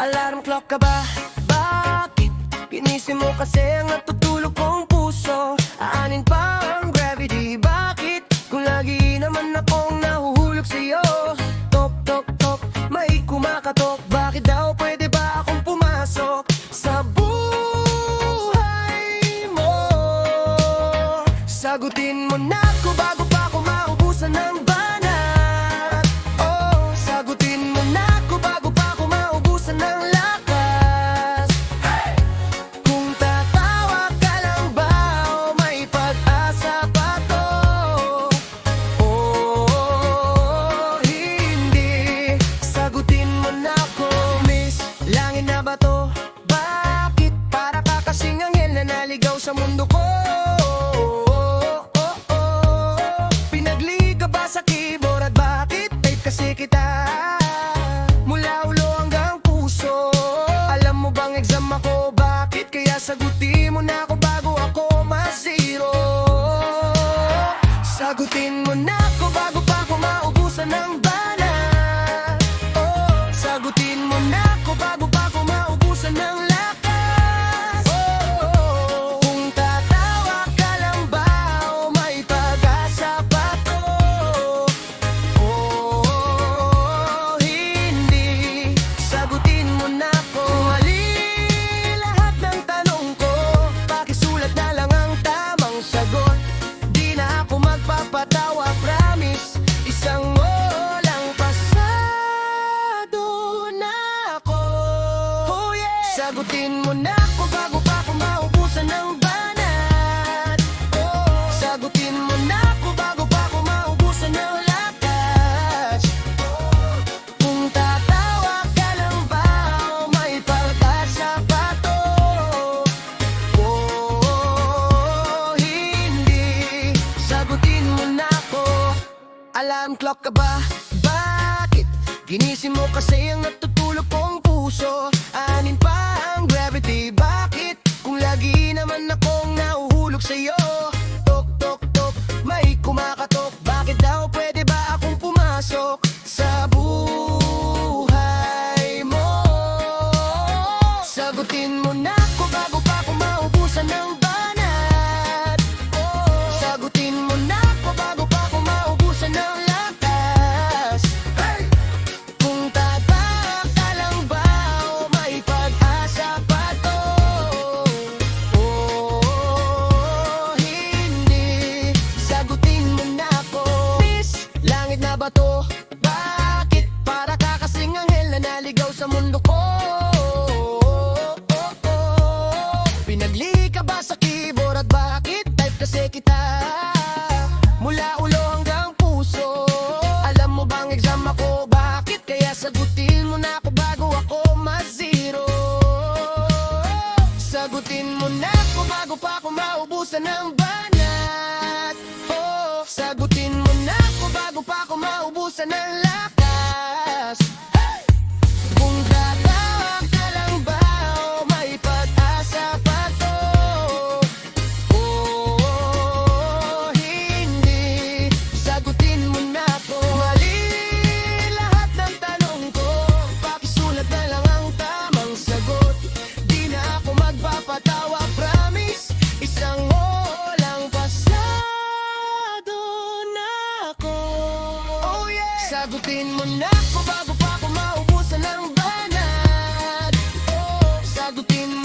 Alarm clock ka ba? Bakit? Ginising mo kasi ang natutulog kong puso. Aanin pa ang gravity, bakit? Kung lagi naman akong nahuhulog sa'yo. Tok, tok, tok, may kumakatok. Bakit daw pwede ba akong pumasok sa buhay mo? Sagutin mo na ako bago pa ako maubusan ng banat. Oh, sagutin mo na ako bago pa ako maubusan ng lakas. Kung tatawa ka lang ba o may pag-asa pa to? Oh, hindi. Sagutin mo na ako, miss. Langit na ba to? Bakit? Para ka kasing anghel na naligaw sa mundo ko. Sa keyboard at bakit type kasi kita mula ulo hanggang puso. Alam mo bang exam ako, bakit? Kaya sagutin mo na ako bago ako ma-zero. Sagutin mo na ako bago pa ako maubusan ng banat. Oh, sagutin mo na ako bago pa ako maubusan ng lakas. Oh, kung tatawa ka lang ba o may pag-asa pa to? Sagutin mo na ako. Mali lahat ng tanong ko, pakisulat na lang ang tamang sagot. Di na ako magpapatawa, promise. Isang walang pasado na ako. Oh yeah! Sagutin mo na ako bago pa ako maubusan ng banat. Oh, sagutin mo na ako bago pa ako maubusan ng lakas. Kung tatawa ka lang ba o may pag-asa pa to? Oh, hindi. Sagutin mo na ako. Alarm clock ka ba? Bakit? Ginising mo kasi ang natutulog kong puso. Anin pa ang gravity, bakit? Kung lagi naman akong nahuhulog sa'yo. Tok, tok, tok, may kumakatok. Bakit daw pwede ba akong pumasok sa buhay mo? Sagutin mo na ako bago pa ako maubusan ng banat. Oh, sagutin mo na ako bago pa ako maubusan ng lakas. Hey! Kung tatawa ka lang ba o may pag-asa pa to? Oh, hindi. Sagutin mo na ako, miss. Langit na ba to? Bakit? Para ka kasing anghel na naligaw sa mundo ko. Pinagli ka ba sa keyboard at bakit type kasi kita mula ulo hanggang puso? Alam mo bang exam ako, bakit? Kaya sagutin mo na ako bago ako ma-zero. Sagutin mo na ako bago pa ako maubusan ng banat. Oh, sagutin mo na ako bago pa ako maubusan ng lakas. Kung tatawa ka lang ba o may pag-asa pa to? Oh, hindi. Sagutin mo na ako. Mali lahat ng tanong ko, pakisulat na lang ang tamang sagot. Di na ako magpapatawa, promise. Isang walang pasado na ako. Oh yeah! Sagutin mo na ako bago pa ako maubusan ng banat. Oh, sagutin mo